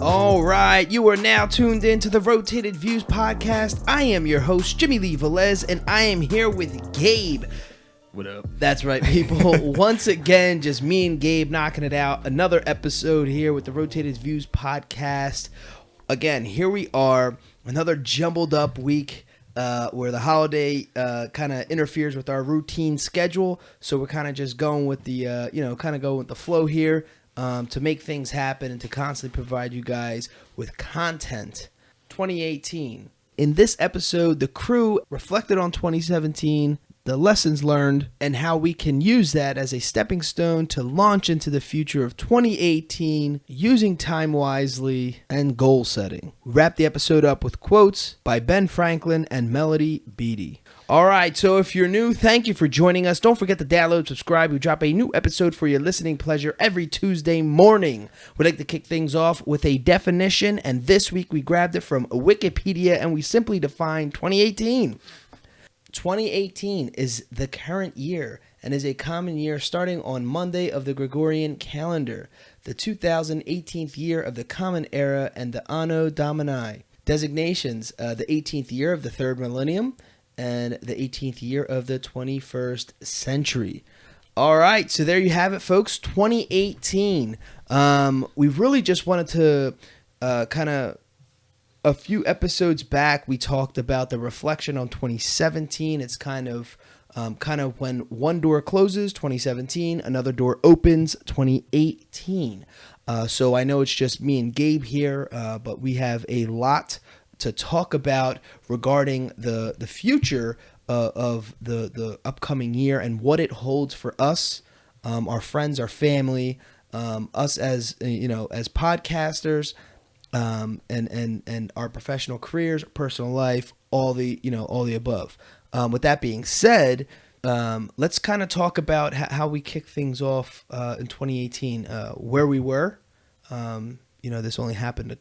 All right, you are now tuned in to the Rotated Views podcast. I am your host, Jimmy Lee Velez, and I am here with Gabe. What up? That's right, people. Once again, just me and Gabe knocking it out. Another episode here with the Rotated Views podcast. Again, here we are, another jumbled up week where the holiday kind of interferes with our routine schedule. So we're kind of just going with the, going with the flow here. To make things happen and to constantly provide you guys with content. 2018. In this episode, the crew reflected on 2017, the lessons learned, and how we can use that as a stepping stone to launch into the future of 2018 using time wisely and goal setting. We wrap the episode up with quotes by Ben Franklin and Melody Beatty. All right, so if you're new, thank you for joining us. Don't forget to download, subscribe. We drop a new episode for your listening pleasure every Tuesday morning. We'd like to kick things off with a definition, and this week we grabbed it from Wikipedia, and we simply defined 2018. 2018 is the current year and is a common year starting on Monday of the Gregorian calendar, the 2018 year of the Common Era and the Anno Domini. Designations, the 18th year of the third millennium, and the 18th year of the 21st century. All right, so there you have it, folks. 2018. We really just wanted to a few episodes back, we talked about the reflection on 2017. It's kind of when one door closes, 2017, another door opens, 2018. So I know it's just me and Gabe here, but we have a lot to talk about regarding the future of the upcoming year and what it holds for us, our friends, our family, us as as podcasters, and our professional careers, personal life, all the above. With that being said, let's kind of talk about how we kick things off in 2018, where we were. This only happened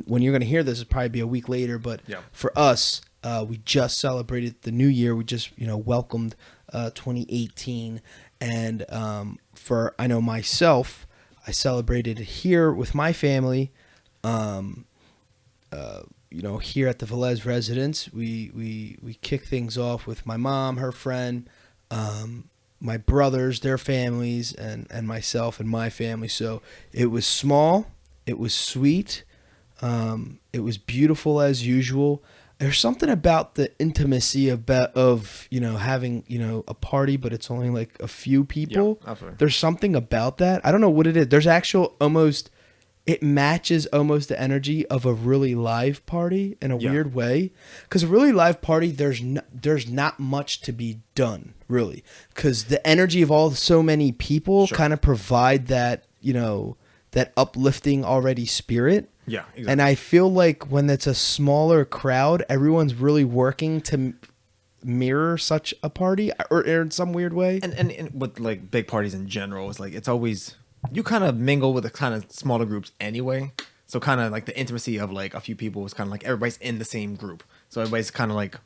when you're going to hear this, it'll probably be a week later, but yeah. For us, we just celebrated the new year. We just, welcomed 2018. And I know myself, I celebrated here with my family. Here at the Velez residence, we kick things off with my mom, her friend, my brothers, their families, and myself and my family. So it was small. It was sweet. It was beautiful as usual. There's something about the intimacy of having, a party, but it's only like a few people. Yeah, absolutely. There's something about that. I don't know what it is. There's it matches almost the energy of a really live party in a weird way. Because a really live party, there's not much to be done, really. Because the energy of so many people kind of provide that, that uplifting already spirit. Yeah, exactly. And I feel like when it's a smaller crowd, everyone's really working to mirror such a party or in some weird way. And with like big parties in general, it's like it's always, you kind of mingle with the kind of smaller groups anyway. So kind of like the intimacy of like a few people is kind of like everybody's in the same group. So everybody's kind of like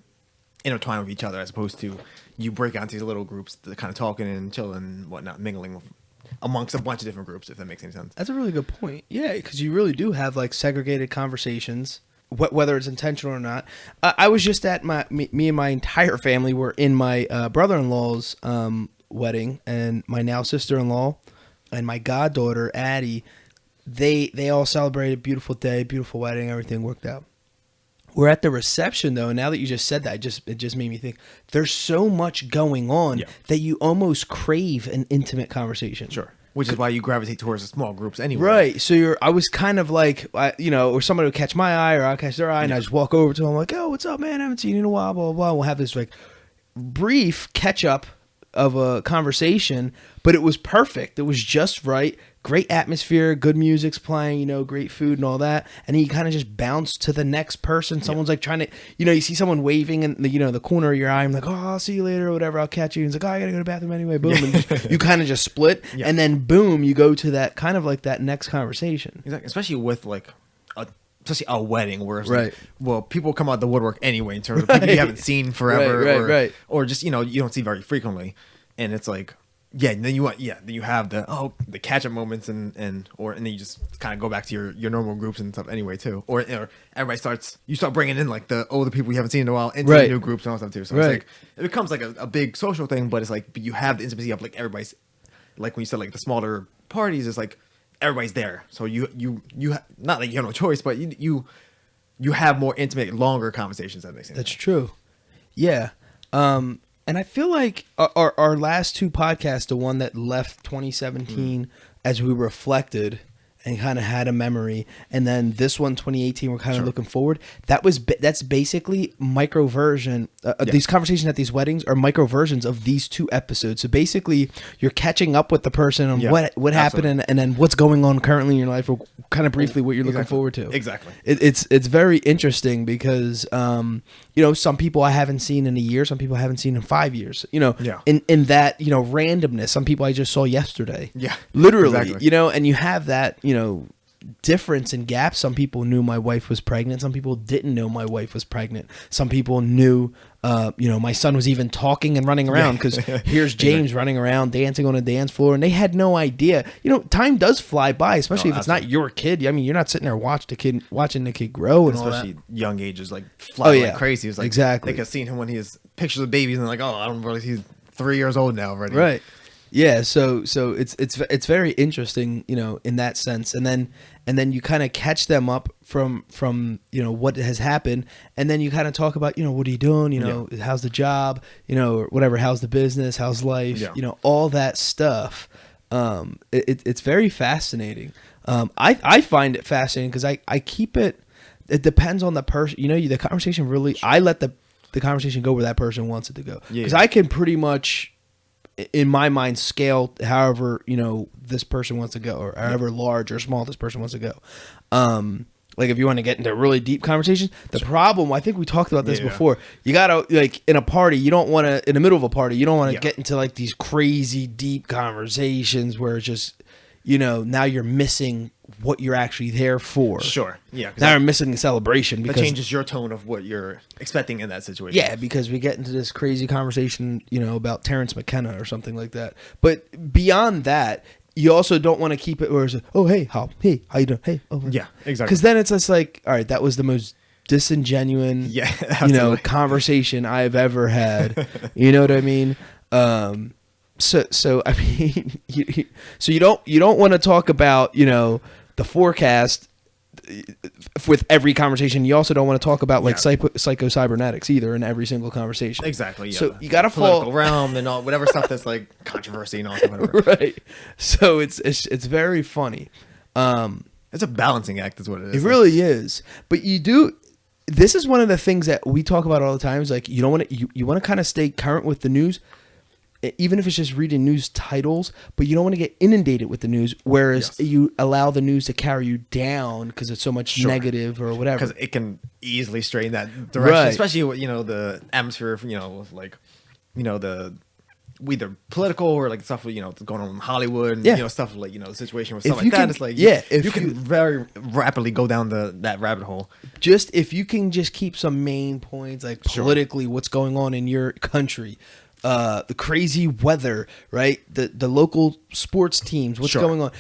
intertwined with each other, as opposed to you break out into these little groups that kind of talking and chilling and whatnot, mingling amongst a bunch of different groups, if that makes any sense. That's a really good point. Yeah, because you really do have like segregated conversations, whether it's intentional or not. I was just at me and my entire family were in my brother-in-law's wedding, and my now sister-in-law and my goddaughter Addie, they all celebrated. Beautiful day, beautiful wedding, everything worked out. We're at the reception though, and now that you just said that, it just made me think there's so much going on that you almost crave an intimate conversation. Sure. Which is why you gravitate towards the small groups anyway. Right. So I was kind of like, or somebody would catch my eye or I'll catch their eye, and I just walk over to them like, oh, what's up, man? I haven't seen you in a while, blah, blah, blah. We'll have this like brief catch up of a conversation, but it was perfect. It was just right. Great atmosphere, good music's playing, great food and all that. And he kind of just bounced to the next person. Someone's like trying to, you see someone waving in the corner of your eye. I'm like, oh, I'll see you later or whatever. I'll catch you. And he's like, oh, I gotta go to the bathroom anyway. Boom. And you kind of just split. And then boom, you go to that kind of like that next conversation. Exactly. Especially with like especially a wedding where it's Right. like, well, people come out the woodwork anyway in terms of people you haven't seen forever, Right. or just you don't see very frequently, and it's like. Yeah, and then then you have the catch up moments and then you just kind of go back to your normal groups and stuff anyway too, or everybody you start bringing in like the older people you haven't seen in a while into the new groups and all stuff too. So it's like it becomes like a big social thing, but it's like you have the intimacy of like everybody's like when you said like the smaller parties, it's like everybody's there, so you not like you have no choice, but you have more intimate, longer conversations. That makes sense. That's true. Yeah. And I feel like our last two podcasts, the one that left 2017 as we reflected and kind of had a memory, and then this one 2018 we're kind of looking forward. That's basically micro version. These conversations at these weddings are micro versions of these two episodes. So basically, you're catching up with the person on what happened and then what's going on currently in your life, or kind of briefly what you're looking forward to. Exactly. It's very interesting because some people I haven't seen in a year, some people I haven't seen in 5 years. In that randomness. Some people I just saw yesterday. Yeah, literally. exactly. And you have that difference and gaps. Some people knew my wife was pregnant. Some people didn't know my wife was pregnant. Some people knew, my son was even talking and running around because here's James running around, dancing on a dance floor, and they had no idea. Time does fly by, especially if it's not your kid. I mean, you're not sitting there watching the kid grow, and especially all that. Young ages, like flying like crazy. It's like exactly. They could have seen him when he has pictures of babies, and they're like, oh, I don't realize he's 3 years old now already. Right. Yeah, so it's very interesting, in that sense, and then you kind of catch them up from what has happened, and then you kind of talk about what are you doing, how's the job, or whatever, how's the business, how's life, all that stuff. It's very fascinating. I find it fascinating because I keep it. It depends on the person. The conversation really. I let the conversation go where that person wants it to go because I can pretty much, in my mind, scale however this person wants to go, or however large or small this person wants to go. Like if you want to get into really deep conversations, the problem, I think we talked about this before, you gotta, like, in a party, you don't want to, in the middle of a party, you don't want to get into like these crazy deep conversations where it's just now you're missing what you're actually there for. Sure. Yeah. Now you're missing the celebration because that changes your tone of what you're expecting in that situation. Yeah, because we get into this crazy conversation, about Terrence McKenna or something like that. But beyond that, you also don't want to keep it where it's like, oh, hey, how you doing? Hey, oh, yeah, exactly. Because then it's just like, all right, that was the most disingenuous, conversation I've ever had. You know what I mean? So I mean, you don't want to talk about the forecast with every conversation. You also don't want to talk about like psycho cybernetics either in every single conversation. Exactly. Yeah. So you got to political realm and all whatever stuff that's like controversy and all that. Whatever. Right. So it's very funny. It's a balancing act, is what it is. It really is. But you do. This is one of the things that we talk about all the time. Is like you don't want to. You want to kind of stay current with the news, even if it's just reading news titles, but you don't want to get inundated with the news, whereas you allow the news to carry you down because it's so much negative or whatever. Because it can easily stray in that direction, especially with, the atmosphere, with like, the either political or like stuff, going on in Hollywood and, stuff like, the situation with stuff like that. It's like, if you can very rapidly go down that rabbit hole. Just if you can just keep some main points, like politically, what's going on in your country, the crazy weather, right? The local sports teams, what's going on.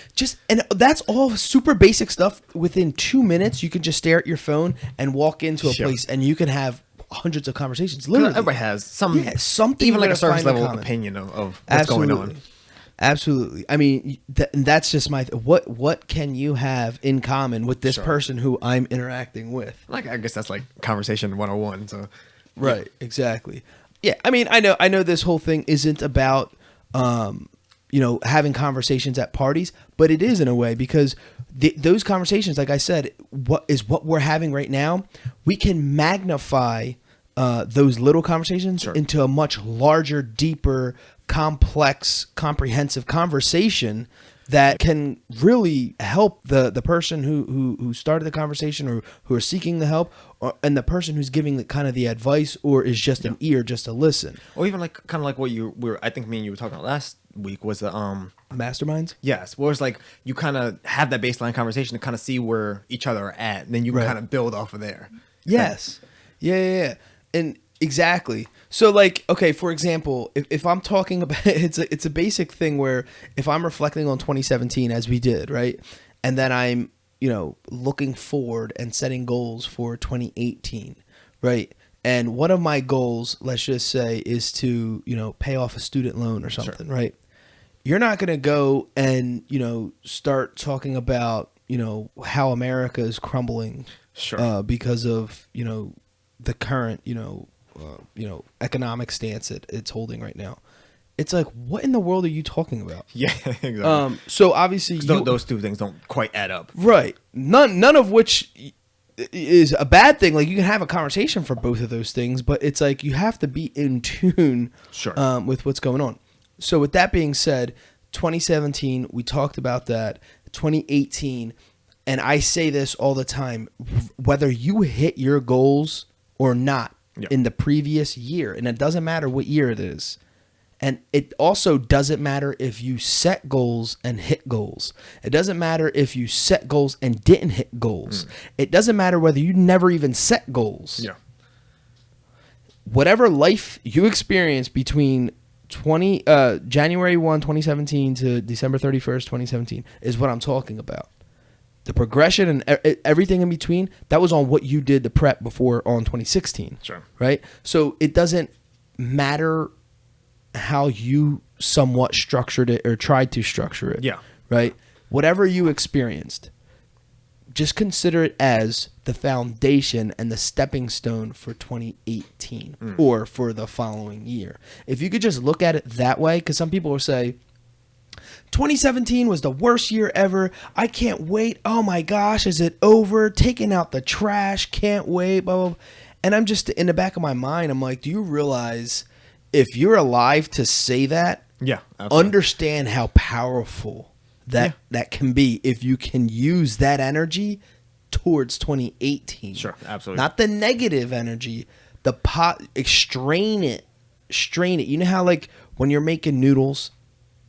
And that's all super basic stuff. Within 2 minutes, you can just stare at your phone and walk into a place and you can have hundreds of conversations. Literally. Everybody has something, even like a surface level opinion of what's going on. Absolutely. I mean, that's just my what can you have in common with this person who I'm interacting with? Like, I guess that's like conversation 101. So right, exactly. Yeah, I mean, I know this whole thing isn't about, having conversations at parties, but it is in a way because those conversations, like I said, what we're having right now, we can magnify those little conversations into a much larger, deeper, complex, comprehensive conversation that can really help the person who started the conversation or who are seeking the help, and the person who's giving the advice or is just an ear just to listen. Or even like kind of like what I think me and you were talking about week was the Masterminds. yes, where it's like you kind of have that baseline conversation to kind of see where each other are at, and then you can Right. kind of build off of there. Yes. Yeah. And exactly. So like, okay, for example, if I'm talking about it's a basic thing where if I'm reflecting on 2017 as we did, right? And then I'm, looking forward and setting goals for 2018, right? And one of my goals, let's just say, is to, pay off a student loan or something, Sure. right? You're not going to go and, start talking about, how America is crumbling Sure. because of the current economic stance it's holding right now. It's like, what in the world are you talking about? Yeah, exactly. So obviously Those two things don't quite add up. right, none of which is a bad thing. Like, you can have a conversation for both of those things, but it's like you have to be in tune Sure. with what's going on. So with that being said, 2017, we talked about that. 2018, and I say this all the time, whether you hit your goals or not Yeah. in the previous year, and it doesn't matter what year it is, and it also doesn't matter if you set goals and hit goals. It doesn't matter if you set goals and didn't hit goals. It doesn't matter whether you never even set goals. Yeah. Whatever life you experience between January 1, 2017 to December 31st, 2017 is what I'm talking about. The progression and everything in between, that was on what you did the prep before on 2016. Sure. Right? So it doesn't matter how you somewhat structured it or tried to structure it. Yeah. Right? Whatever you experienced, just consider it as the foundation and the stepping stone for 2018 or for the following year. If you could just look at it that way, because some people will say, 2017 was the worst year ever. I can't wait. Oh my gosh, is it over? Taking out the trash. Can't wait. Blah, blah, blah. And I'm just in the back of my mind, I'm like, do you realize if you're alive to say that, Yeah. Absolutely. understand how powerful that can be if you can use that energy towards 2018. Sure, absolutely. Not the negative energy, strain it. You know how like when you're making noodles,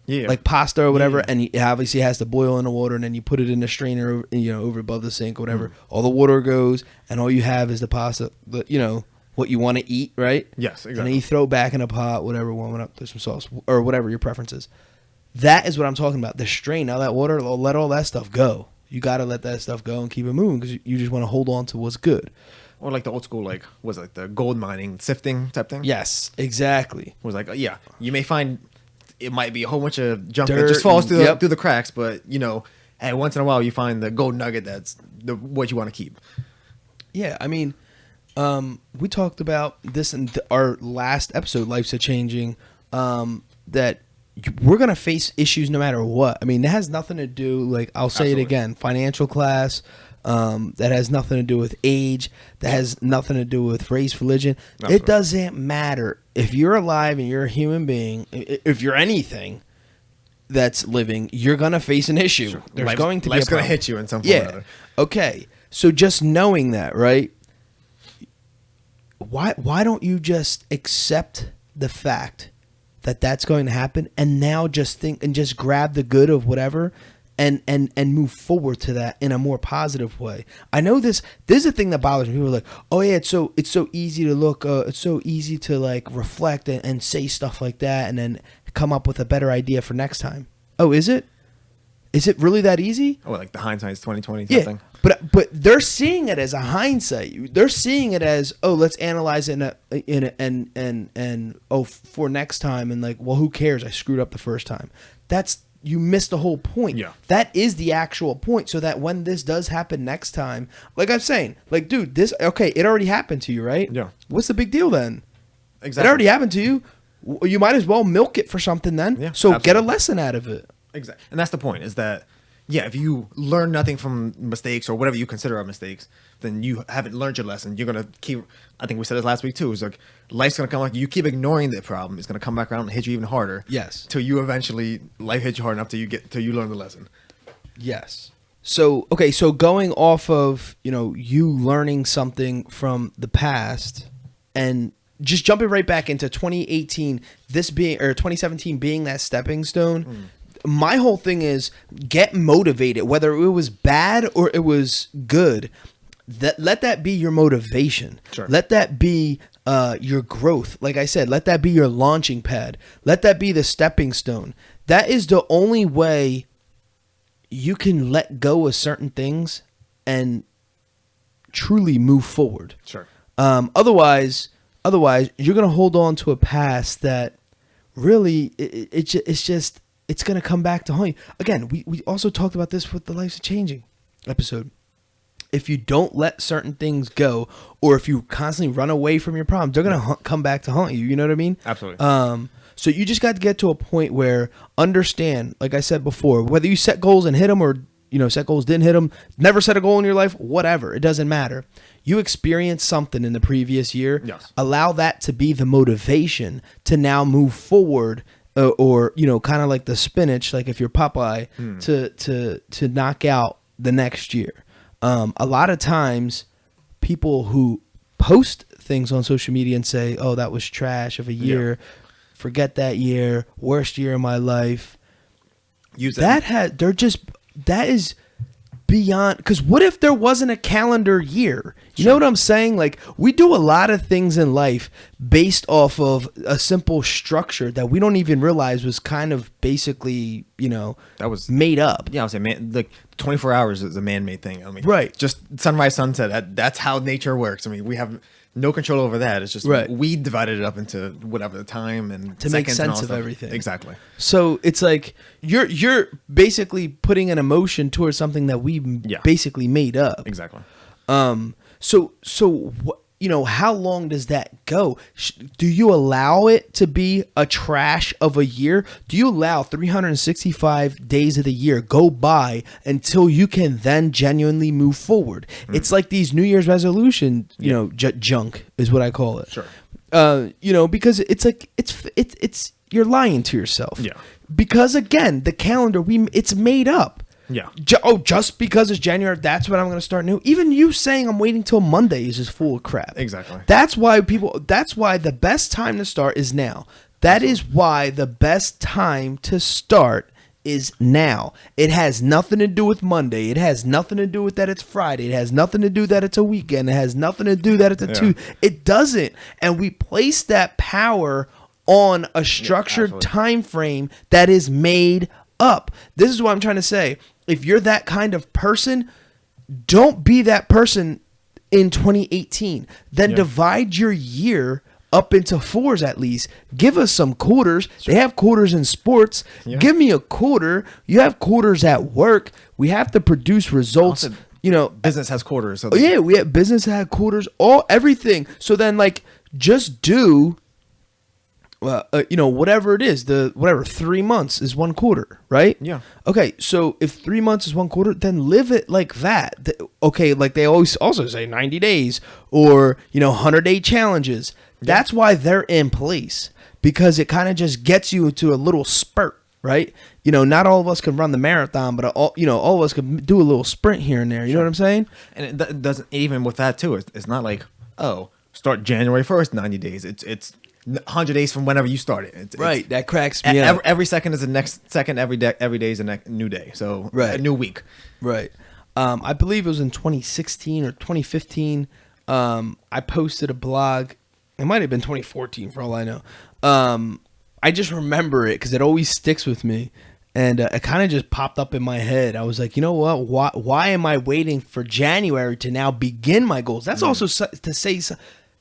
Yeah. like pasta or whatever, Yeah. and it obviously has to boil in the water, and then you put it in the strainer, over above the sink or whatever. All the water goes, and all you have is the pasta, what you want to eat, right? Yes, And then exactly. you throw it back in a pot, whatever, warm it up, there's some sauce or whatever your preference is. That is what I'm talking about. The strain. Now that water, let all that stuff go. You got to let that stuff go and keep it moving because you just want to hold on to what's good. Or like the old school, like, was it like the gold mining, sifting type thing? Yes, exactly. Was like, yeah, you may find it might be a whole bunch of junk Dirt that just falls and- through, yep. through the cracks, but, hey, once in a while you find the gold nugget that's what you want to keep. Yeah, I mean, we talked about this in our last episode, Life's a Changing, that we're going to face issues no matter what. I mean, it has nothing to do, like, I'll say Absolutely. it again, financial class, that has nothing to do with age, that has nothing to do with race, religion. Absolutely. It doesn't matter. If you're alive and you're a human being, if you're anything that's living, you're going to face an issue. Sure. There's Life's- going to be a life's gonna problem. hit you in some form or Yeah. another. Okay. So just knowing that, right? Why don't you just accept the fact that that's going to happen, and now just think and just grab the good of whatever, and move forward to that in a more positive way. I know this is a thing that bothers me. People are like, oh yeah, it's so easy to look, it's so easy to like reflect and say stuff like that, and then come up with a better idea for next time. Oh, is it? Is it really that easy? Oh, like the hindsight's 2020 Yeah, something. but they're seeing it as a hindsight. They're seeing it as, oh, let's analyze it and for next time, and like, well, who cares? I screwed up the first time. You missed the whole point. Yeah. That is the actual point, so that when this does happen next time, like I'm saying, like, dude, it already happened to you, right? Yeah. What's the big deal then? Exactly. It already happened to you. You might as well milk it for something then. Yeah, So get a absolutely. lesson out of it. Exactly. And that's the point, is that, yeah, if you learn nothing from mistakes or whatever you consider are mistakes, then you haven't learned your lesson. You're going to keep, I think we said this last week too, it's like life's going to come like you keep ignoring the problem. It's going to come back around and hit you even harder. Yes. Till you eventually, life hits you hard enough till you learn the lesson. Yes. So, okay, so going off of, you learning something from the past and just jumping right back into 2018, this being or 2017 being that stepping stone. My whole thing is get motivated, whether it was bad or it was good. Let that be your motivation. Sure. Let that be your growth. Like I said, let that be your launching pad. Let that be the stepping stone. That is the only way you can let go of certain things and truly move forward. Sure. Otherwise, you're gonna hold on to a past that really it's gonna come back to haunt you. Again, we also talked about this with the Life's Changing episode. If you don't let certain things go, or if you constantly run away from your problems, they're gonna come back to haunt you. You know what I mean? Absolutely. So you just got to get to a point where understand, like I said before, whether you set goals and hit them, or set goals, didn't hit them, never set a goal in your life, whatever, it doesn't matter. You experienced something in the previous year. Yes. Allow that to be the motivation to now move forward, or kind of like the spinach, like if you're Popeye, to knock out the next year. A lot of times, people who post things on social media and say, "Oh, that was trash of a year. Yeah. Forget that year. Worst year of my life." Use that. That is beyond. Because what if there wasn't a calendar year? You know what I'm saying? Like, we do a lot of things in life based off of a simple structure that we don't even realize was kind of basically, that was made up. Yeah, I was saying, like 24 hours is a man-made thing. I mean, right? Just sunrise, sunset. That's how nature works. I mean, we have no control over that. It's just we divided it up into whatever the time and to make sense of everything. Exactly. So it's like you're basically putting an emotion towards something that we basically made up. Exactly. So how long does that go? Do you allow it to be a trash of a year? Do you allow 365 days of the year go by until you can then genuinely move forward? It's like these New Year's resolution, junk is what I call it. Sure. Because it's like it's you're lying to yourself. Yeah. Because again, the calendar it's made up. Yeah. Just because it's January, that's when I'm going to start new. Even you saying I'm waiting till Monday is just full of crap. Exactly. That's why the best time to start is now. That is why the best time to start is now. It has nothing to do with Monday. It has nothing to do with that it's Friday. It has nothing to do that it's a weekend. It has nothing to do that it's a Tuesday. It doesn't. And we place that power on a structured time frame that is made up. This is what I'm trying to say. If you're that kind of person, don't be that person in 2018. Then divide your year up into fours at least. Give us some quarters. Sure. They have quarters in sports. Yeah. Give me a quarter. You have quarters at work. We have to produce results. Also, business has quarters. So we have business had quarters. Everything. So then, just do. Whatever it is, 3 months is 1 quarter, right? Yeah. Okay, so if 3 months is 1 quarter, then live it like that. Okay, like they always also say 90 days or, 100-day challenges. Yeah. That's why they're in place, because it kind of just gets you into a little spurt, right? Not all of us can run the marathon, but all of us can do a little sprint here and there. You know what I'm saying? And it doesn't, even with that too, it's not like, start January 1st, 90 days. It's 100 days from whenever you started. It's that cracks me up. Every second is the next second. Every day is a new day. So a new week. Right. I believe it was in 2016 or 2015. I posted a blog. It might have been 2014 for all I know. I just remember it because it always sticks with me. And it kind of just popped up in my head. I was like, you know what? Why am I waiting for January to now begin my goals? That's also to say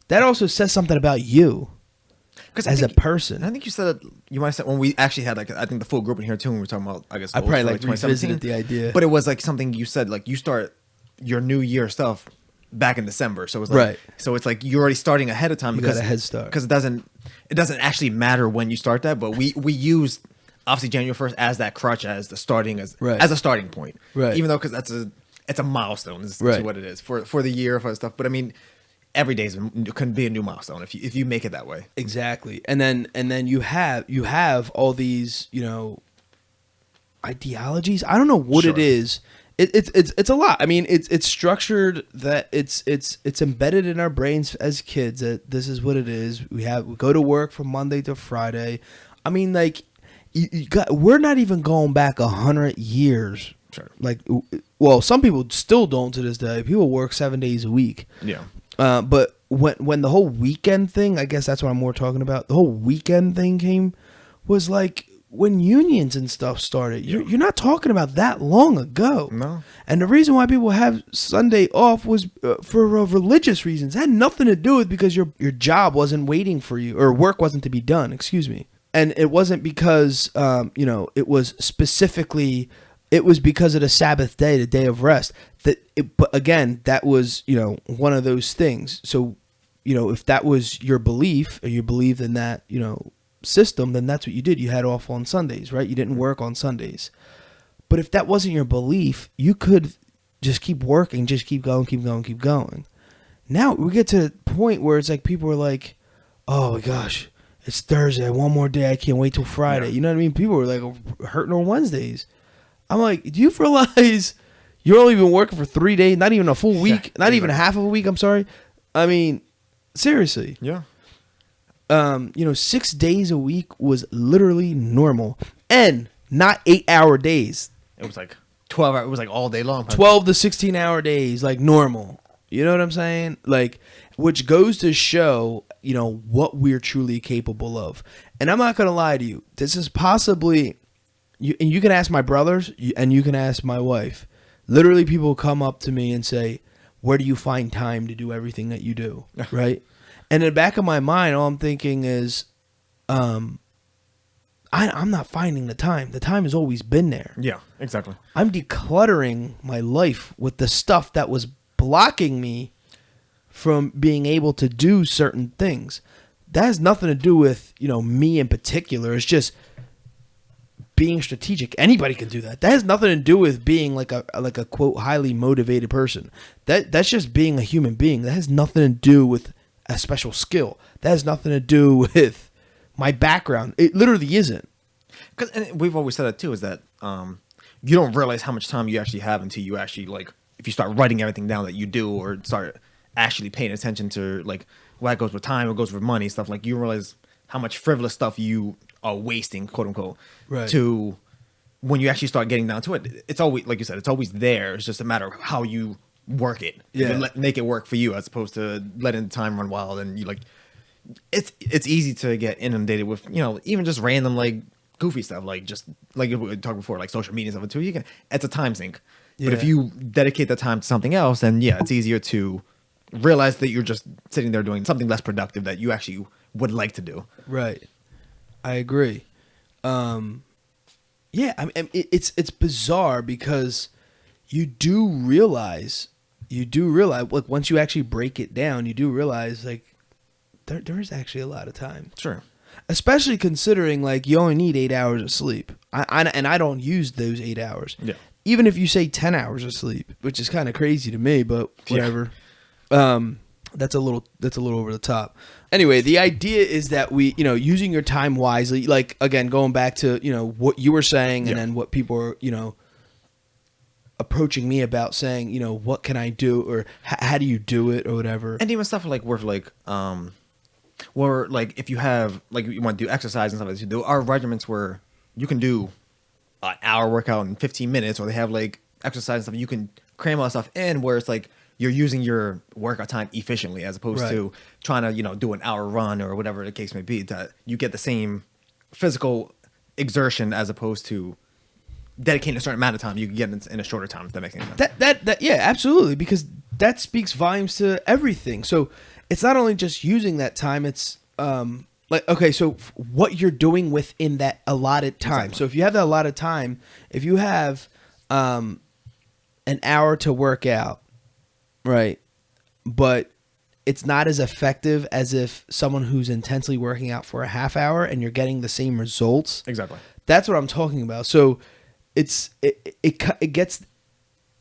that also says something about you. As a person, I think you might have said when we actually had I think the full group in here too. When we were talking about, I guess I probably revisited the idea, but it was something you said you start your new year stuff back in December. So it was so it's you're already starting ahead of time because got a head start. Because it doesn't actually matter when you start that, but we use obviously January 1st as that crutch as the starting as a starting point, right? Even though because it's a milestone is what it is for the year for stuff. But I mean, every day can be a new milestone if you make it that way. Exactly. And then you have all these, ideologies. I don't know what it is It's a lot. I mean, it's structured that it's embedded in our brains as kids that this is what it is. We go to work from Monday to Friday. I mean, like we're not even going back 100 years. Sure. Like, well, some people still don't to this day. People work 7 days a week. Yeah. But when the whole weekend thing, I guess that's what I'm more talking about. The whole weekend thing came was like when unions and stuff started. Yeah. You're not talking about that long ago. No. And the reason why people have Sunday off was for religious reasons. It had nothing to do with because your job wasn't waiting for you or work wasn't to be done. Excuse me. And it wasn't because it was specifically. It was because of the Sabbath day, the day of rest. But again, that was one of those things. So if that was your belief or you believed in that system, then that's what you did. You had off on Sundays, right? You didn't work on Sundays. But if that wasn't your belief, you could just keep working, just keep going, keep going, keep going. Now we get to the point where it's like people are like, oh my gosh, it's Thursday, one more day, I can't wait till Friday. Yeah. You know what I mean? People are like hurting on Wednesdays. I'm like, do you realize you're only been working for 3 days, not even a full week, not even half of a week, I'm sorry. I mean, seriously. Yeah. 6 days a week was literally normal and not 8-hour days. It was like 12 hours. It was like all day long. 12 to 16-hour days, like normal. You know what I'm saying? Like, which goes to show, what we're truly capable of. And I'm not going to lie to you. This is possibly, and you can ask my brothers and you can ask my wife. Literally, people come up to me and say, where do you find time to do everything that you do? Right? And in the back of my mind, all I'm thinking is, I'm not finding the time. The time has always been there. Yeah, exactly. I'm decluttering my life with the stuff that was blocking me from being able to do certain things. That has nothing to do with, me in particular. It's just being strategic. Anybody can do that. That has nothing to do with being like a quote highly motivated person. That's just being a human being. That has nothing to do with a special skill. That has nothing to do with my background. It literally isn't. And we've always said that too, is that you don't realize how much time you actually have until you actually, like, if you start writing everything down that you do or start actually paying attention to, like, what goes with time, what goes with money, stuff, like, you realize how much frivolous stuff you are wasting, quote unquote, right, to when you actually start getting down to it. It's always, like you said, it's always there. It's just a matter of how you work it. Yeah. Make it work for you as opposed to letting the time run wild. And you, like, it's easy to get inundated with, even just random, like, goofy stuff, like just like we talked before, like social media stuff too. It's a time sink. Yeah. But if you dedicate the time to something else, then it's easier to realize that you're just sitting there doing something less productive that you actually would like to do. Right. I agree. I mean, it's bizarre because you do realize, like, once you actually break it down, you do realize, like, there is actually a lot of time. Sure. Especially considering, like, you only need 8 hours of sleep. I don't use those 8 hours. Yeah. Even if you say 10 hours of sleep, which is kind of crazy to me, but whatever. Yeah. That's a little over the top. Anyway, the idea is that we, using your time wisely, like, again, going back to, what you were saying and then what people are, approaching me about saying, what can I do or how do you do it or whatever. And even stuff like where, like, or like if you have, like, you want to do exercise and stuff like that, there are regiments where you can do an hour workout in 15 minutes, or they have, like, exercise and stuff. You can cram all that stuff in where it's like you're using your workout time efficiently as opposed to trying to, do an hour run or whatever the case may be, that you get the same physical exertion as opposed to dedicating a certain amount of time. You can get in a shorter time, if that makes any sense. That yeah, absolutely, because that speaks volumes to everything. So it's not only just using that time, it's like, okay, so what you're doing within that allotted time. Exactly. So if you have that allotted time, if you have an hour to work out, right, but it's not as effective as if someone who's intensely working out for a half hour and you're getting the same results. Exactly. That's what I'm talking about. So it gets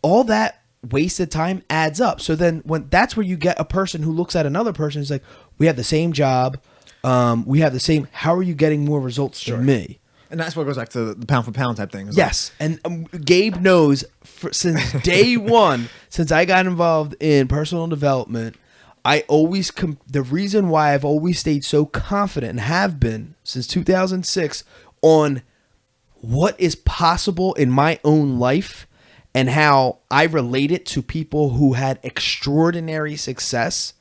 all that wasted time adds up. So then that's where you get a person who looks at another person is like, we have the same job, we have the same. How are you getting more results than me? And that's what goes back to the pound for pound type thing. Yes, and Gabe knows since day one, since I got involved in personal development, I always the reason why I've always stayed so confident and have been since 2006 on what is possible in my own life and how I relate it to people who had extraordinary success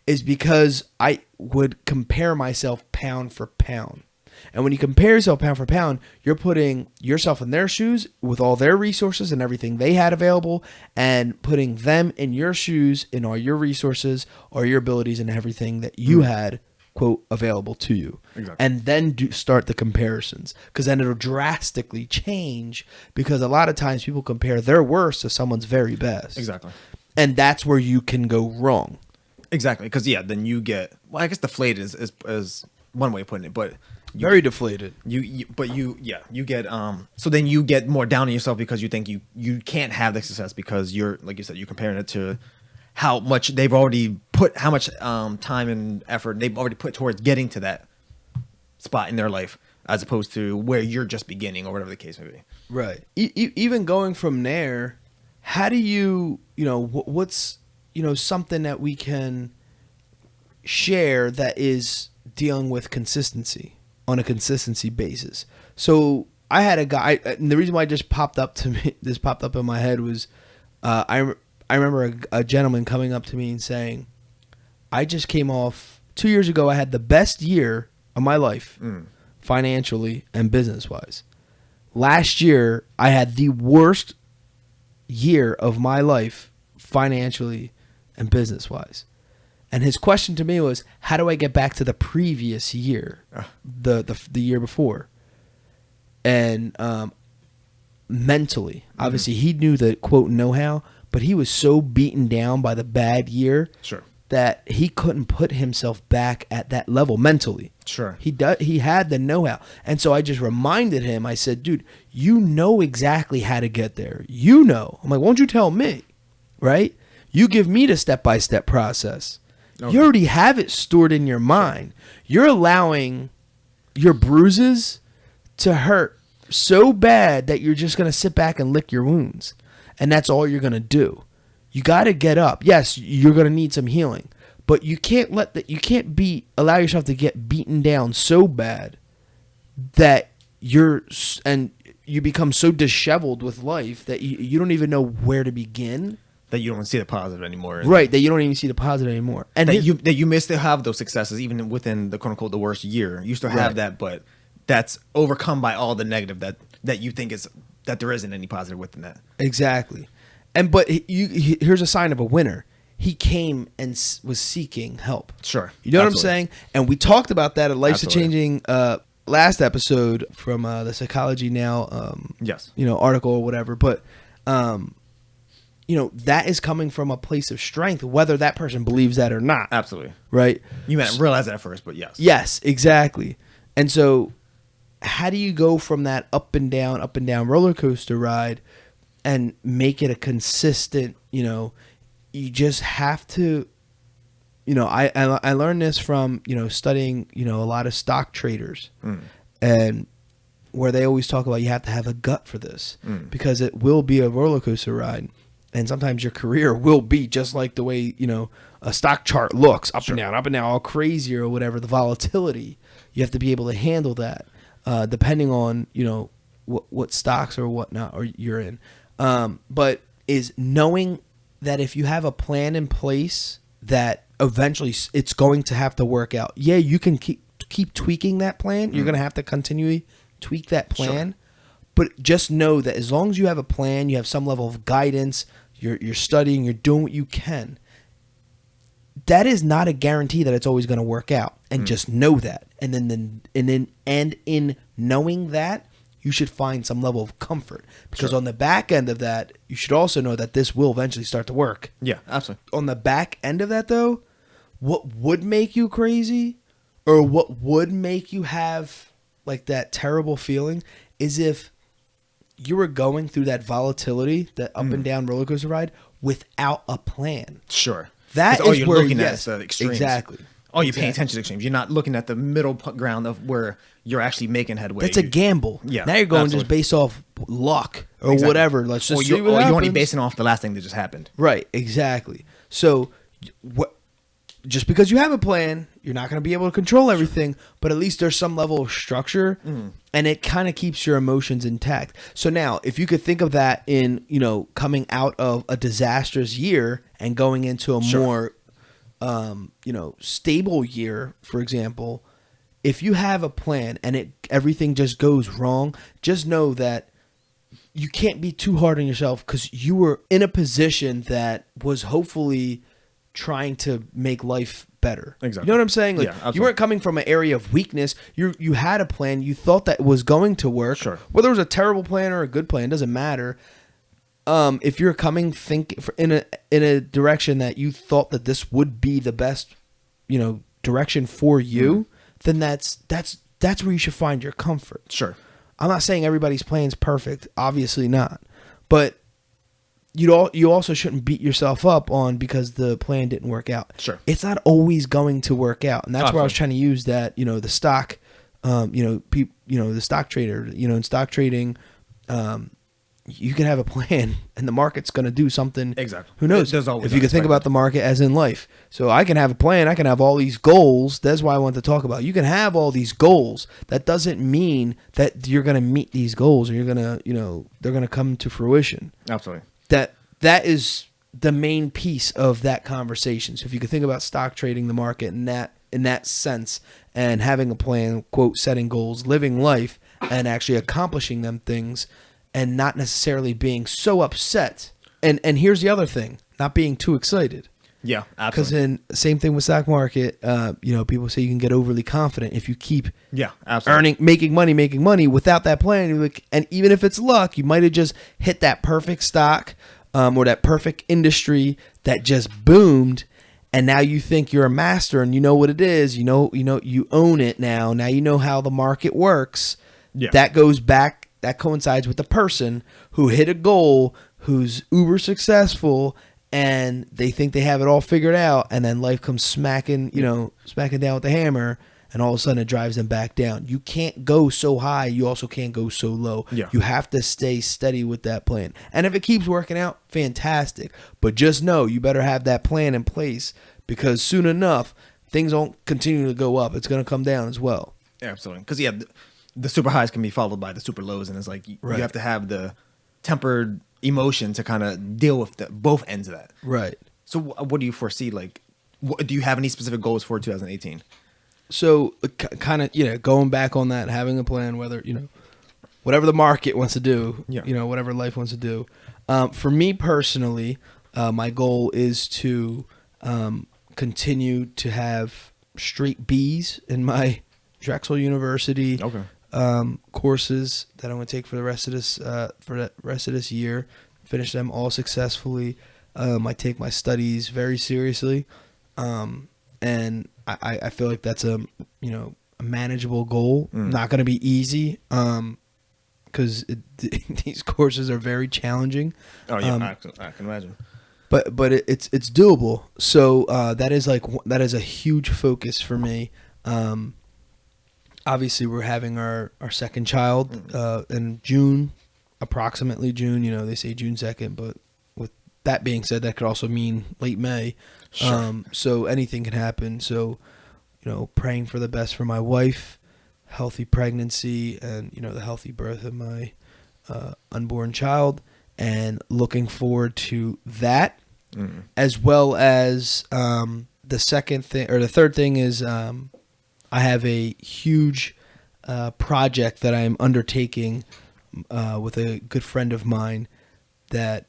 is because I would compare myself pound for pound. And when you compare yourself pound for pound, you're putting yourself in their shoes with all their resources and everything they had available and putting them in your shoes in all your resources or your abilities and everything that you had, quote, available to you. Exactly. And then start the comparisons because then it'll drastically change because a lot of times people compare their worst to someone's very best. Exactly. And that's where you can go wrong. Exactly. Because, then you get, well, I guess deflated is one way of putting it, but... Very deflated. You get so then you get more down on yourself because you think you can't have the success because you're, like you said, you're comparing it to how much they've already put, how much time and effort they've already put towards getting to that spot in their life as opposed to where you're just beginning or whatever the case may be. Right. Even going from there, how do what's something that we can share that is dealing with consistency on a consistency basis? So I had a guy, and the reason why it just popped up in my head was I remember a gentleman coming up to me and saying, I just came off 2 years ago. I had the best year of my life financially and business wise. Last year I had the worst year of my life financially and business wise. And his question to me was, how do I get back to the previous year, the year before? And mentally, obviously, he knew the, quote, know-how, but he was so beaten down by the bad year that he couldn't put himself back at that level mentally. Sure. He had the know-how. And so I just reminded him, I said, dude, you know exactly how to get there. You know. I'm like, won't you tell me? Right? You give me the step-by-step process. Okay. You already have it stored in your mind. You're allowing your bruises to hurt so bad that you're just going to sit back and lick your wounds. And that's all you're going to do. You got to get up. Yes, you're going to need some healing, but you can't allow yourself to get beaten down so bad that you become so disheveled with life that you don't even know where to begin. That you don't see the positive anymore. Right, that you don't even see the positive anymore. And that you may still have those successes even within the quote-unquote the worst year. You still have that, but that's overcome by all the negative that you think is that there isn't any positive within that. Exactly. But here's a sign of a winner. He came and was seeking help. Sure. You know what I'm saying? And we talked about that at Life's a Changing last episode from the Psychology Now article or whatever. But that is coming from a place of strength, whether that person believes that or not. Absolutely. Right? You may not realize that at first, but yes. Yes, exactly. And so how do you go from that up and down roller coaster ride and make it a consistent, you just have to, I learned this from, studying, a lot of stock traders and where they always talk about you have to have a gut for this because it will be a roller coaster ride. And sometimes your career will be just like the way, a stock chart looks, up and down, all crazy or whatever, the volatility. You have to be able to handle that depending on, what stocks or whatnot or you're in. But is knowing that if you have a plan in place that eventually it's going to have to work out. Yeah, you can keep tweaking that plan. You're going to have to continually tweak that plan. Sure. But just know that as long as you have a plan, you have some level of guidance, you're studying, you're doing what you can. That is not a guarantee that it's always going to work out. And just know that. And in knowing that, you should find some level of comfort. Because on the back end of that, you should also know that this will eventually start to work. Yeah, absolutely. On the back end of that, though, what would make you crazy or what would make you have like that terrible feeling is if you were going through that volatility, that up and down roller coaster ride without a plan. Sure. That is is you're where looking at the extremes. Exactly. Oh, you're paying attention to extremes. You're not looking at the middle ground of where you're actually making headway. That's a gamble. Yeah, Now you're going absolutely. just based off luck or whatever. Let's just see what happens. You're only basing off the last thing that just happened. Right, exactly. So, just because you have a plan, you're not going to be able to control everything, but at least there's some level of structure, and it kind of keeps your emotions intact. So now, if you could think of that in, coming out of a disastrous year and going into a more, stable year, for example, if you have a plan and everything just goes wrong, just know that you can't be too hard on yourself because you were in a position that was hopefully trying to make life better. Exactly. You know what I'm saying? Like, absolutely. you weren't coming from an area of weakness. You had a plan. You thought that was going to work. Sure. Whether it was a terrible plan or a good plan, doesn't matter. If you're coming in a direction that you thought that this would be the best, direction for you, then that's where you should find your comfort. Sure. I'm not saying everybody's plan's perfect. Obviously not. But you also shouldn't beat yourself up on because the plan didn't work out. Sure. It's not always going to work out. And that's where I was Absolutely. trying to use that, the stock, the stock trader, in stock trading, you can have a plan and the market's going to do something. Exactly. Who knows? There's always if you can think about the market as in life. So I can have a plan. I can have all these goals. That's why I want to talk about. You can have all these goals. That doesn't mean that you're going to meet these goals or you're going to, they're going to come to fruition. Absolutely. That is the main piece of that conversation. So if you could think about stock trading, the market in that sense, and having a plan, quote, setting goals, living life, and actually accomplishing them things, and not necessarily being so upset. And here's the other thing, not being too excited. Yeah, Because absolutely. same thing with stock market, people say you can get overly confident if you keep Absolutely. making money without that plan. You're like, and even if it's luck, you might have just hit that perfect stock or that perfect industry that just boomed, and now you think you're a master and you know what it is. You own it now. Now you know how the market works. Yeah. That coincides with the person who hit a goal, who's uber successful, and they think they have it all figured out, and then life comes smacking down with the hammer, and all of a sudden it drives them back down. You can't go so high. You also can't go so low. Yeah. You have to stay steady with that plan. And if it keeps working out, fantastic. But just know you better have that plan in place, because soon enough, things don't continue to go up. It's going to come down as well. Yeah, absolutely. Because, the super highs can be followed by the super lows, and it's like you have to have the tempered emotion to kind of deal with both ends of that. Right. So what do you foresee? Like, do you have any specific goals for 2018? So kind of, going back on that, having a plan, whether, whatever the market wants to do, whatever life wants to do. For me personally, my goal is to continue to have straight B's in my Drexel University courses that I'm going to take for the rest of this year. Finish them all successfully. I take my studies very seriously, and I feel like that's a manageable goal. Not going to be easy, because these courses are very challenging. Oh yeah, I can imagine. But it's doable. So that is a huge focus for me. Obviously, we're having our second child in June, approximately June. They say June 2nd, but with that being said, that could also mean late May. Sure. So anything can happen. So, praying for the best for my wife, healthy pregnancy, and the healthy birth of my unborn child, and looking forward to that, as well as the third thing is. I have a huge project that I'm undertaking with a good friend of mine that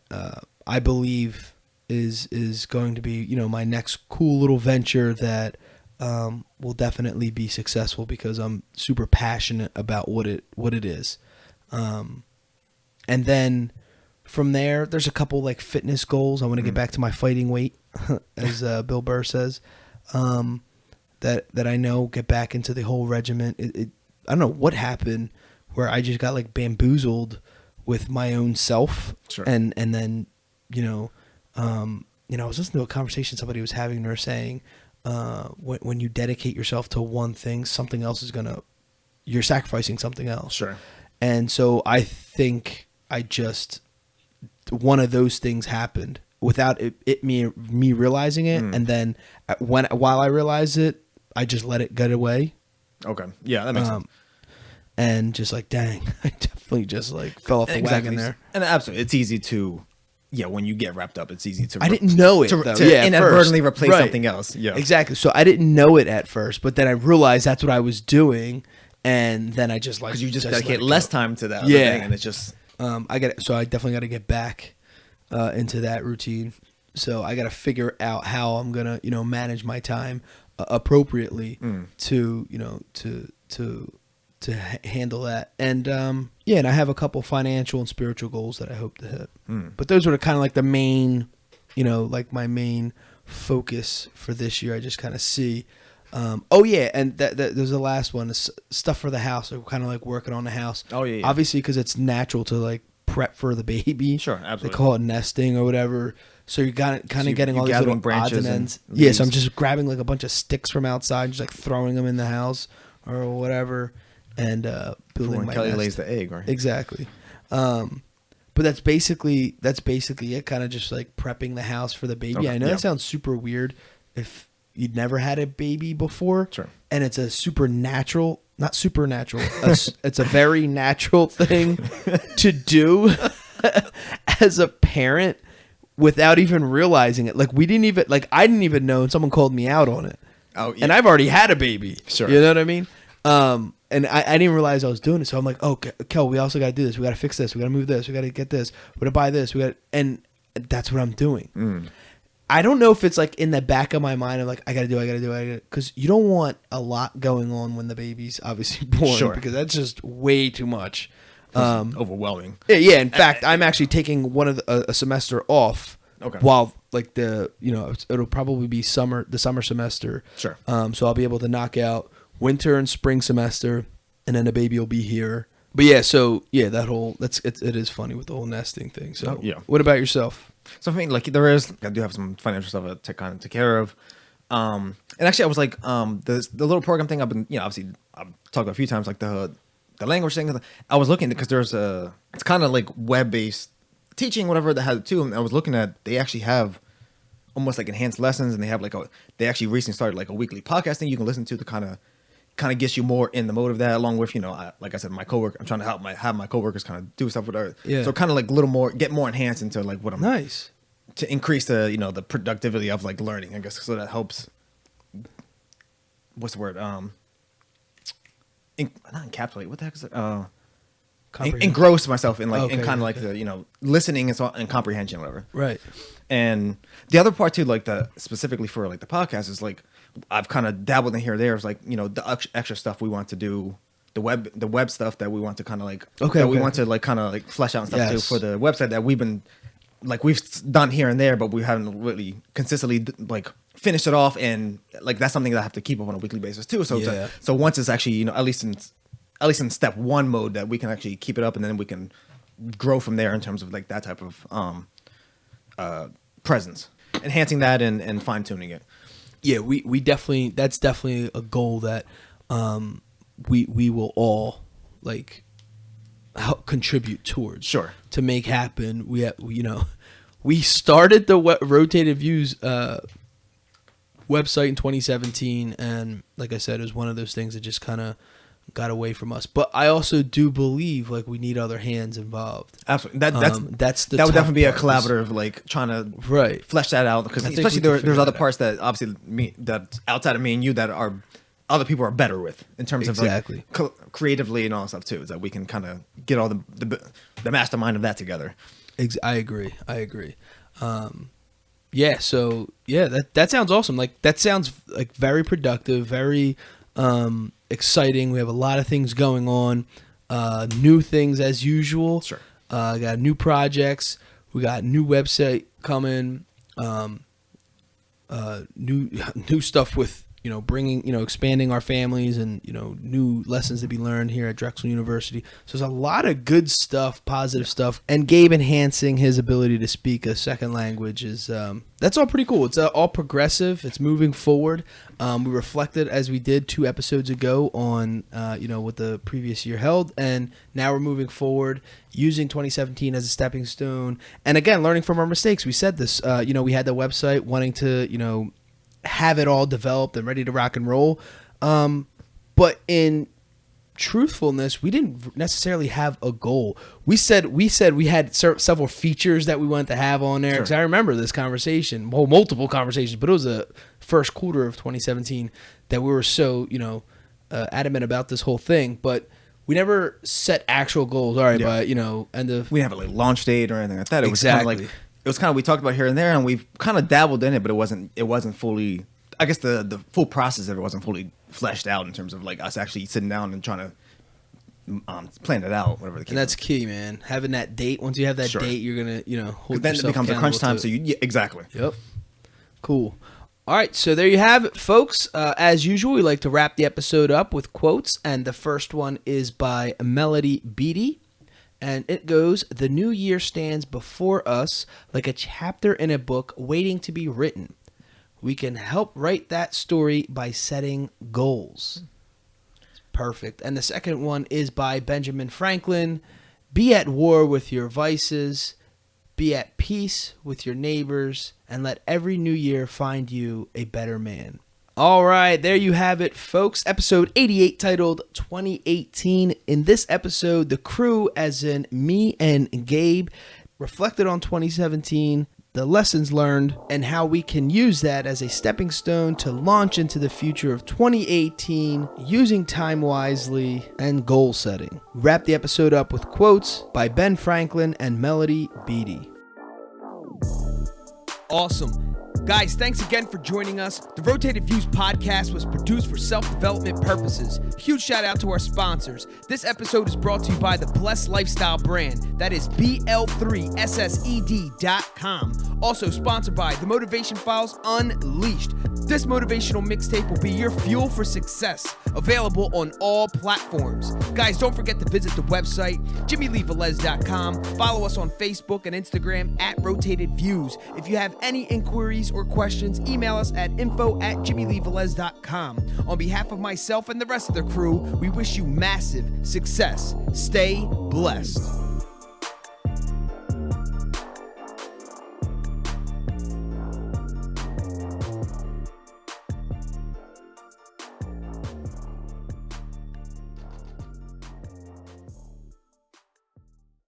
I believe is going to be, my next cool little venture that will definitely be successful, because I'm super passionate about what it is. And then from there's a couple like fitness goals. I want to get back to my fighting weight, as Bill Burr says. That I know, get back into the whole regiment. I don't know what happened where I just got like bamboozled with my own self. Sure. And then, I was listening to a conversation somebody was having, and they were saying, when you dedicate yourself to one thing, something else is you're sacrificing something else. Sure. And so I think one of those things happened without me realizing it, and then while I realized it, I just let it get away. Okay. Yeah, that makes sense. And just like, dang, I definitely just like fell off the wagon there. And absolutely, it's easy to, when you get wrapped up, it's easy to. I didn't know it to first. inadvertently replace Right. something else. Yeah, exactly. So I didn't know it at first, but then I realized that's what I was doing, and then I just like because you just let dedicate it less go. time to that. Yeah. Other thing, and it's just. I definitely got to get back into that routine. So I got to figure out how I'm gonna, manage my time appropriately to handle that. And and I have a couple financial and spiritual goals that I hope to hit. But those were kind of like the main, like my main focus for this year. I just kind of see. And there's the last one, stuff for the house. We're kind of like working on the house. Oh yeah. Obviously, because it's natural to like prep for the baby. Sure, absolutely. They call it nesting or whatever. So you're kind of getting all these little odds and ends. Yeah, so I'm just grabbing like a bunch of sticks from outside, just like throwing them in the house or whatever, and building when my Kelly nest. lays the egg, right? Exactly. But that's basically it. Kind of just like prepping the house for the baby. Okay, I know yeah. that sounds super weird if you'd never had a baby before. Sure. And it's a supernatural, not supernatural. It's a very natural thing to do as a parent without even realizing it. Like I didn't even know, and someone called me out on it. Oh, yeah. And I've already had a baby. Sure. You know what I mean? And I didn't realize I was doing it. So I'm like, oh, Kel, we also got to do this. We got to fix this. We got to move this. We got to get this. We got to buy this. And that's what I'm doing. I don't know if it's like in the back of my mind of like, I got to do it. Because you don't want a lot going on when the baby's obviously born. Sure. Because that's just way too much. Overwhelming. Yeah. In fact, I'm actually taking a semester off. Okay. While like it'll probably be the summer semester. Sure. So I'll be able to knock out winter and spring semester, and then the baby will be here. But yeah, so yeah, it is funny with the whole nesting thing. So yeah. What about yourself? So I mean, like I do have some financial stuff to kind of take care of. And actually, I was like, the little program thing I've been, obviously I've talked about a few times, like the language thing. I was looking because it's kind of like web-based teaching, whatever that has it too. And I was looking at, they actually have almost like enhanced lessons, and they have they actually recently started like a weekly podcast thing you can listen to kind of gets you more in the mode of that, along with, like I said, my coworker. I'm trying to have my coworkers kind of do stuff with her. Yeah. So kind of like get more enhanced into like what I'm Nice. to increase the, the productivity of like learning, I guess. So that helps. What's the word? Not encapsulate. What the heck is it? Engross myself in like, in kind of like the, listening and comprehension, whatever. Right. And the other part too, like specifically for like the podcast is like, I've kind of dabbled in here or there. It's like, the extra stuff we want to do, the web stuff that we want to kind of like, we want to like kind of like flesh out and stuff too for the website that we've done here and there, but we haven't really consistently like finished it off. And like, that's something that I have to keep up on a weekly basis too. So, so once it's actually, at least in step one mode, that we can actually keep it up, and then we can grow from there in terms of like that type of presence, enhancing that and fine tuning it. Yeah, we definitely, that's definitely a goal that we will all like help contribute towards. Sure. To make happen. We started the Rotated Views website in 2017, and like I said, it was one of those things that just kind of got away from us. But I also do believe like we need other hands involved. Absolutely. That would definitely be a collaborative, like trying to flesh that out, because especially there's other parts that obviously that outside of me and you that are other people are better with in terms of like creatively and all that stuff too. Is that we can kind of get all the mastermind of that together. I agree. Yeah. So yeah, that sounds awesome. Like that sounds like very productive, very exciting. We have a lot of things going on, new things as usual. Sure. Got new projects. We got new website coming. New stuff with bringing, expanding our families and, new lessons to be learned here at Drexel University. So there's a lot of good stuff, positive stuff. And Gabe enhancing his ability to speak a second language is, that's all pretty cool. It's all progressive. It's moving forward. We reflected as we did 2 episodes ago on, what the previous year held. And now we're moving forward using 2017 as a stepping stone. And again, learning from our mistakes. We said this, we had the website wanting to, have it all developed and ready to rock and roll. But in truthfulness, we didn't necessarily have a goal. We said we had several features that we wanted to have on there. Because I remember this conversation, multiple conversations, but it was the first quarter of 2017 that we were so, adamant about this whole thing. But we never set actual goals. All right, but end of we didn't have a launch date or anything like that. It was exactly. It was kind of, we talked about here and there, and we've kind of dabbled in it, but it wasn't fully, I guess the full process of it wasn't fully fleshed out in terms of like us actually sitting down and trying to plan it out, whatever the case. And that's key, man. Having that date. Once you have that date, you're gonna, hold then it yourself becomes a crunch time. to So exactly. Yep. Cool. All right, so there you have it, folks. As usual, we like to wrap the episode up with quotes, and the first one is by Melody Beatty. And it goes, "The new year stands before us like a chapter in a book waiting to be written. We can help write that story by setting goals." Perfect. And the second one is by Benjamin Franklin. "Be at war with your vices, be at peace with your neighbors, and let every new year find you a better man." All right, there you have it, folks. Episode 88, titled 2018. In this episode, the crew, as in me and Gabe, reflected on 2017, the lessons learned, and how we can use that as a stepping stone to launch into the future of 2018, using time wisely and goal setting. Wrap the episode up with quotes by Ben Franklin and Melody Beatty. Awesome. Guys, thanks again for joining us. The Rotated Views podcast was produced for self-development purposes. Huge shout out to our sponsors. This episode is brought to you by the Blessed Lifestyle brand. That is BL3SSED.com. Also sponsored by The Motivation Files Unleashed. This motivational mixtape will be your fuel for success. Available on all platforms. Guys, don't forget to visit the website, JimmyLeeVelez.com. Follow us on Facebook and Instagram at Rotated Views. If you have any inquiries or questions, email us at info@JimmyLeeVelez.com. On behalf of myself and the rest of the crew, we wish you massive success. Stay blessed.